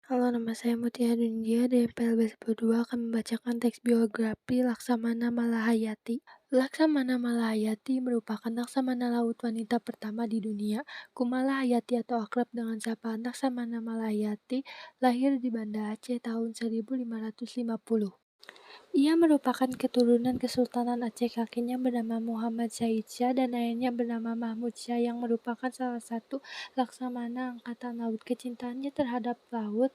Halo, nama saya Mutia Dundia dari PLB 2 akan membacakan teks biografi Laksamana Malahayati. Laksamana Malahayati merupakan laksamana laut wanita pertama di dunia. Kumala Hayati atau akrab dengan sapaan Laksamana Malahayati lahir di Banda Aceh tahun 1550. Ia merupakan keturunan Kesultanan Aceh. Kakeknya bernama Muhammad Said Shah dan ayahnya bernama Mahmud Shah yang merupakan salah satu laksamana angkatan laut. Kecintaannya terhadap laut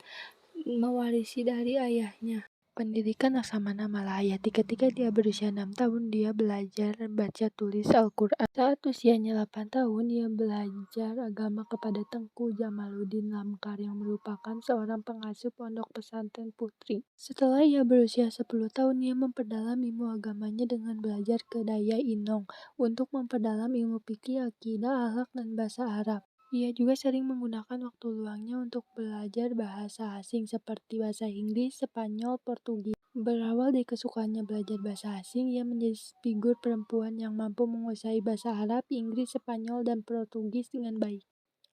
mewarisi dari ayahnya. Pendidikan Laksamana Malahayati. Ketika dia berusia 6 tahun, dia belajar baca tulis Al-Quran. Saat usianya 8 tahun, dia belajar agama kepada Tengku Jamaluddin Lamkar yang merupakan seorang pengasuh pondok pesantren putri. Setelah ia berusia 10 tahun, ia memperdalam ilmu agamanya dengan belajar ke Daya Inong untuk memperdalam ilmu fikih, akidah, akhlak, dan bahasa Arab. Ia juga sering menggunakan waktu luangnya untuk belajar bahasa asing seperti bahasa Inggris, Spanyol, Portugis. Berawal dari kesukaannya belajar bahasa asing, ia menjadi figur perempuan yang mampu menguasai bahasa Arab, Inggris, Spanyol, dan Portugis dengan baik.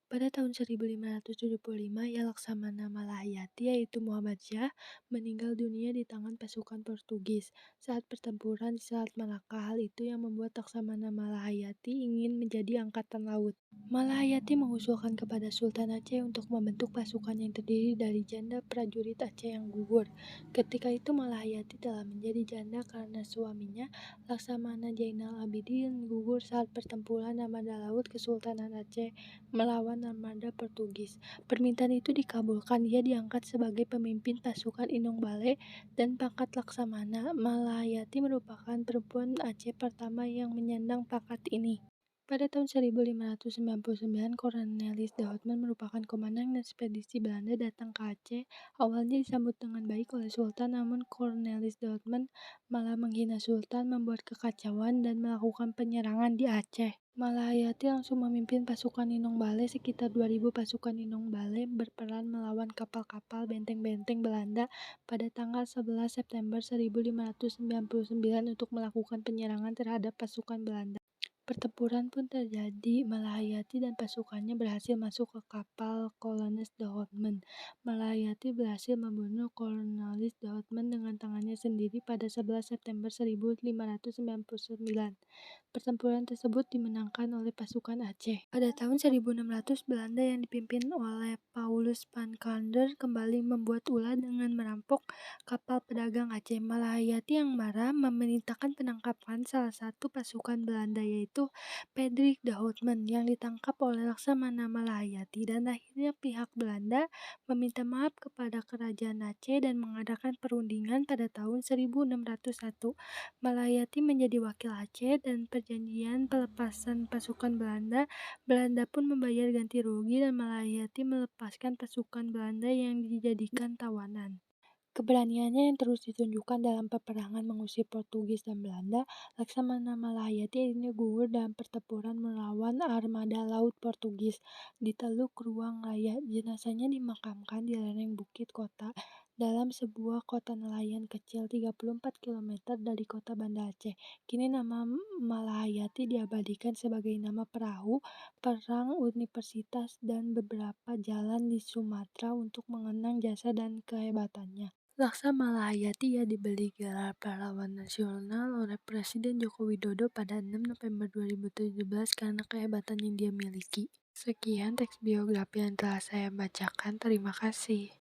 Pada tahun 1575, ia Laksamana Malahayati yaitu Muhammad Syah meninggal dunia di tangan pasukan Portugis saat pertempuran di Selat Malaka. Hal itu yang membuat Laksamana Malahayati ingin menjadi angkatan laut. Malahayati mengusulkan kepada Sultan Aceh untuk membentuk pasukan yang terdiri dari janda prajurit Aceh yang gugur. Ketika itu Malahayati telah menjadi janda karena suaminya, Laksamana Jainal Abidin, gugur saat pertempuran Armada Laut Kesultanan Aceh melawan armada Portugis. Permintaan itu dikabulkan. Dia diangkat sebagai pemimpin pasukan Inong Bale dan pangkat Laksamana. Malahayati merupakan perempuan Aceh pertama yang menyandang pangkat ini. Pada tahun 1599, Cornelis de Houtman merupakan komandan ekspedisi Belanda datang ke Aceh. Awalnya disambut dengan baik oleh Sultan, namun Cornelis de Houtman malah menghina Sultan, membuat kekacauan, dan melakukan penyerangan di Aceh. Malahayati langsung memimpin pasukan Inong Bale. Sekitar 2.000 pasukan Inong Bale berperan melawan kapal-kapal benteng-benteng Belanda pada tanggal 11 September 1599 untuk melakukan penyerangan terhadap pasukan Belanda. Pertempuran pun terjadi. Malahayati dan pasukannya berhasil masuk ke kapal Cornelis de Houtman. Malahayati berhasil membunuh Cornelis de Houtman dengan tangannya sendiri pada 11 September 1599. Pertempuran tersebut dimenangkan oleh pasukan Aceh. Pada tahun 1600, Belanda yang dipimpin oleh Paulus van Kandel kembali membuat ulah dengan merampok kapal pedagang Aceh. Malahayati yang marah memerintahkan penangkapan salah satu pasukan Belanda yaitu Frederik de Houtman yang ditangkap oleh Laksamana Malahayati, dan akhirnya pihak Belanda meminta maaf kepada kerajaan Aceh dan mengadakan perundingan pada tahun 1601. Malahayati menjadi wakil Aceh dan perjanjian pelepasan pasukan Belanda. Belanda pun membayar ganti rugi dan Malahayati melepaskan pasukan Belanda yang dijadikan tawanan. Keberaniannya yang terus ditunjukkan dalam peperangan mengusir Portugis dan Belanda, Laksamana Malahayati akhirnya gugur dalam pertempuran melawan armada laut Portugis di Teluk Ruang Raya. Jenazahnya dimakamkan di lereng bukit kota dalam sebuah kota nelayan kecil 34 km dari kota Banda Aceh. Kini nama Malahayati diabadikan sebagai nama perahu perang, universitas, dan beberapa jalan di Sumatera untuk mengenang jasa dan kehebatannya. Laksa Malahayati diberi gelar pahlawan nasional oleh Presiden Joko Widodo pada 6 November 2017 karena kehebatan yang dia miliki. Sekian teks biografi yang telah saya bacakan. Terima kasih.